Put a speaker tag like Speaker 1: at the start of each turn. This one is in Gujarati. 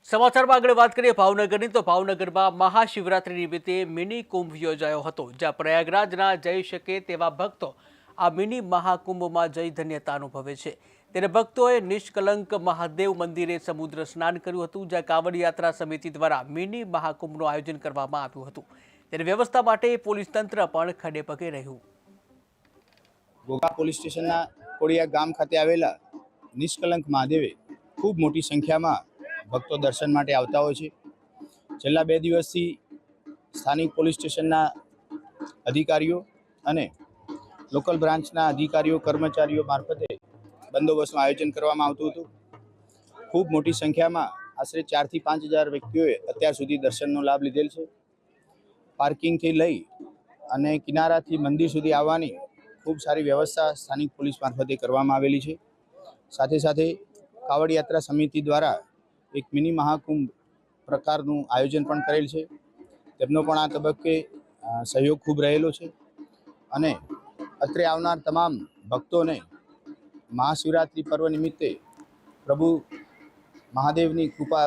Speaker 1: સમાચારમાં આગળ વાત કરીએ ભાવનગરની તો ભાવનગરમાં મહાશિવરાત્રિ નિમિત્તે મિની કુંભ યોજાયો હતો, જ્યાં પ્રયાગરાજના જઈ શકે તેવા ભક્તો આ મિની મહાકુંભમાં જઈ ધન્યતા અનુભવે છે। ત્યારે ભક્તોએ નિષ્કલંક મહાદેવ મંદિરે સમુદ્ર સ્નાન કર્યું હતું, જ્યાં કાવડ યાત્રા સમિતિ દ્વારા મિની મહાકુંભનું આયોજન કરવામાં આવ્યું હતું। ત્યારે વ્યવસ્થા માટે પોલીસ તંત્ર પણ ખડે પગે રહ્યું।
Speaker 2: ઘોઘા પોલીસ સ્ટેશનના કોડિયા ગામ ખાતે આવેલા નિષ્કલંક મહાદેવે ખૂબ મોટી સંખ્યામાં ભક્તો દર્શન માટે આવતા હોય છે। છેલ્લા 2 દિવસથી સ્થાનિક પોલીસ સ્ટેશનના અધિકારીઓ અને લોકલ બ્રાન્ચના અધિકારીઓ કર્મચારીઓ મારફતે બંદોબસ્તનું આયોજન કરવામાં આવતું હતું। ખૂબ મોટી સંખ્યામાં આશરે 4 થી 5 હજાર વ્યક્તિઓએ અત્યાર સુધી દર્શનનો લાભ લીધેલ છે। પાર્કિંગથી લઈ અને કિનારાથી મંદિર સુધી આવવાની ખૂબ સારી વ્યવસ્થા સ્થાનિક પોલીસ મારફતે કરવામાં આવેલી છે। સાથે સાથે કાવડ યાત્રા સમિતિ દ્વારા એક મિની મહાકુંભ પ્રકારનું આયોજન પણ કરેલ છે। તેમનો પણ આ તબક્કે સહયોગ ખૂબ રહેલો છે અને અત્રે આવનાર તમામ ભક્તોને મહાશિવરાત્રિ પર્વ નિમિત્તે પ્રભુ મહાદેવની કૃપા